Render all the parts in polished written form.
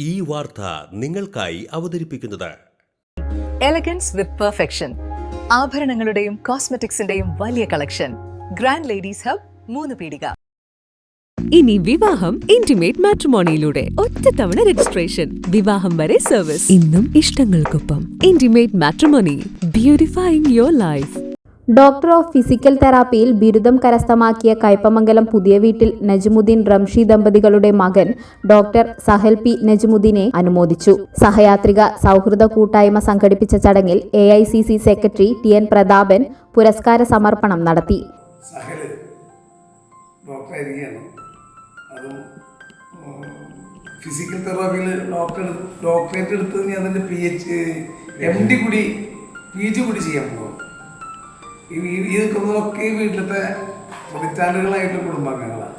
ഈ വാർത്ത നിങ്ങൾക്കായി അവതരിപ്പിക്കുന്നത് എലഗൻസ് വിത്ത് പെർഫെക്ഷൻ. ആഭരണങ്ങളുടെയും കോസ്മെറ്റിക്സിന്റെയും വലിയ കളക്ഷൻ. ഗ്രാൻഡ് ലേഡീസ് ഹബ്, 3 പീടിക. ഇനി വിവാഹം ഇന്റിമേറ്റ് മാട്രിമോണിയിലൂടെ ഒറ്റത്തവണ രജിസ്ട്രേഷൻ, വിവാഹം വരെ സർവീസ്. ഇന്നും ഇഷ്ടങ്ങൾക്കൊപ്പം Intimate Matrimony, beautifying your life. Doctor of physical തെറാപ്പിയിൽ ബിരുദം കരസ്ഥമാക്കിയ കയ്പമംഗലം പുതിയ വീട്ടിൽ നജ്മുദ്ദീൻ റംഷി ദമ്പതികളുടെ മകൻ ഡോക്ടർ സഹൽ പി നജ്മുദ്ദീനെ അനുമോദിച്ചു. സഹയാത്രിക സൗഹൃദ കൂട്ടായ്മ സംഘടിപ്പിച്ച ചടങ്ങിൽ AICC സെക്രട്ടറി TN പ്രതാപൻ പുരസ്കാര സമർപ്പണം നടത്തി. ഫിസിക്കൽ തെറാപ്പിയിൽ ഡോക്ടറേറ്റ് എടുത്തത് ഞാൻ അതിൻ്റെ MD കൂടി PG കൂടി ചെയ്യാൻ പോകും. ഈ നിൽക്കുന്നതൊക്കെ ഈ വീട്ടിലത്തെ പതിറ്റാണ്ടുകളായിട്ടുള്ള കുടുംബാംഗങ്ങളാണ്.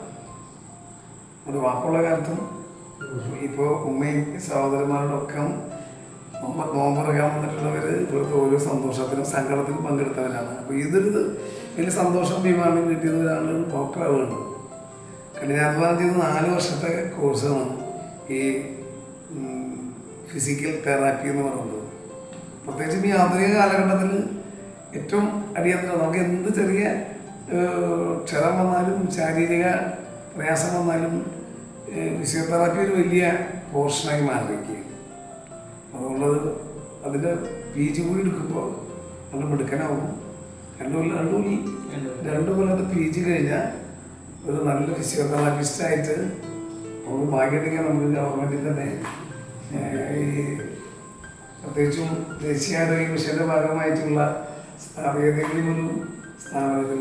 ഒരു വാക്കുള്ള കാലത്തും ഇപ്പോൾ ഉമ്മയും സഹോദരന്മാരോടൊക്കെ നോമ്പറക്കാൻ വന്നിട്ടുള്ളവർ ഇവിടുത്തെ ഓരോ സന്തോഷത്തിനും സങ്കടത്തിനും പങ്കെടുത്തവരാണ്. അപ്പോൾ ഇതൊരു വലിയ സന്തോഷം അഭിമാനം കിട്ടിയവരാണ് ഡോക്ടറാവുന്നത്. കഠിനാധ്വാനം ചെയ്ത് 4 വർഷത്തെ കോഴ്സാണ് ഈ ഫിസിക്കൽ തെറാപ്പി എന്ന് പറയുന്നത്. പ്രത്യേകിച്ചും ഈ ആധുനിക കാലഘട്ടത്തിൽ ഏറ്റവും അടിയന്തരം നമുക്ക് എന്ത് ചെറിയ ക്ഷതം വന്നാലും ശാരീരിക പ്രയാസം വന്നാലും ഫിസിയോതെറാപ്പി ഒരു വലിയ പോർഷനായി മാറിയിരിക്കുകയാണ്. അതുകൊണ്ട് അതിൻ്റെ PG കൂടി എടുക്കുമ്പോൾ നല്ല മിടുക്കനാവും. 2 കൊല്ലത്തെ PG കഴിഞ്ഞാൽ ഒരു നല്ല ഫിസിയോതെറാപ്പിസ്റ്റായിട്ട് നമുക്ക് ഭാഗ്യമുണ്ടെങ്കിൽ നമുക്ക് ഗവൺമെൻറ്റിൽ തന്നെ ഈ പ്രത്യേകിച്ചും ദേശീയാരോഗ്യ മിഷൻ്റെ ഭാഗമായിട്ടുള്ള ഏതെങ്കിലും ഒരു സ്ഥാപനത്തിൽ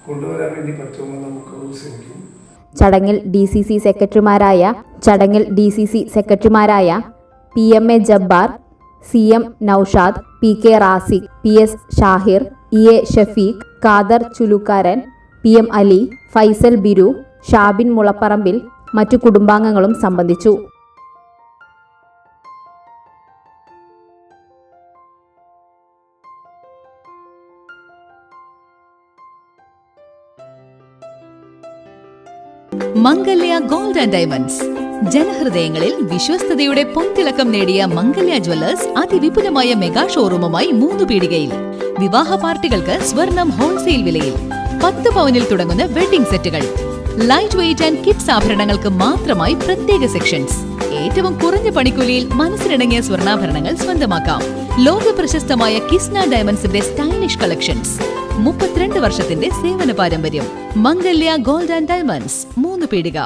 കൊണ്ടുവരാൻ വേണ്ടി പറ്റുമെന്ന് നമുക്ക് ശ്രമിക്കും. ചടങ്ങിൽ DCC സെക്രട്ടറിമാരായ PMA Jabbar, CM Naushad, PK Raziq, PS Shahir, EA Shafeeq, Khader ചുലുക്കാരൻ, PM Ali, Faisal ബിരു, Shabin മുളപ്പറമ്പിൽ മറ്റു കുടുംബാംഗങ്ങളും സംബന്ധിച്ചു. മംഗല്യ ഗോൾഡ് ആൻഡ് ഡയമണ്ട്സ്. ജനഹൃദയങ്ങളിൽ വിശ്വസ്തയുടെ പൊൻതിളക്കം നേടിയ മംഗല്യ ജ്വല്ലേഴ്സ് അതിവിപുലമായ മെഗാ ഷോറൂമുമായി 3 പീടികയിൽ. വിവാഹ പാർട്ടികൾക്ക് സ്വർണം ഹോൾസെയിൽ വിലയിൽ. 10 പവനിൽ തുടങ്ങുന്ന വെഡിംഗ് സെറ്റുകൾ, ലൈറ്റ് വെയ്റ്റ് ആൻഡ് കിഡ്സ് ആഭരണങ്ങൾക്ക് മാത്രമായി പ്രത്യേക സെക്ഷൻസ്. ഏറ്റവും കുറഞ്ഞ പണിക്കൂലിയിൽ മനസ്സിനിണങ്ങിയ സ്വർണ്ണാഭരണങ്ങൾ സ്വന്തമാക്കാം. ലോക പ്രശസ്തമായ കിസ്ന ഡയമണ്ട്സിന്റെ സ്റ്റൈലിഷ് കളക്ഷൻസ്. 32 വർഷത്തിന്റെ സേവന പാരമ്പര്യം. മംഗല്യ ഗോൾഡ് ആൻഡ് ഡയമണ്ട്സ്, 3 പീടിക.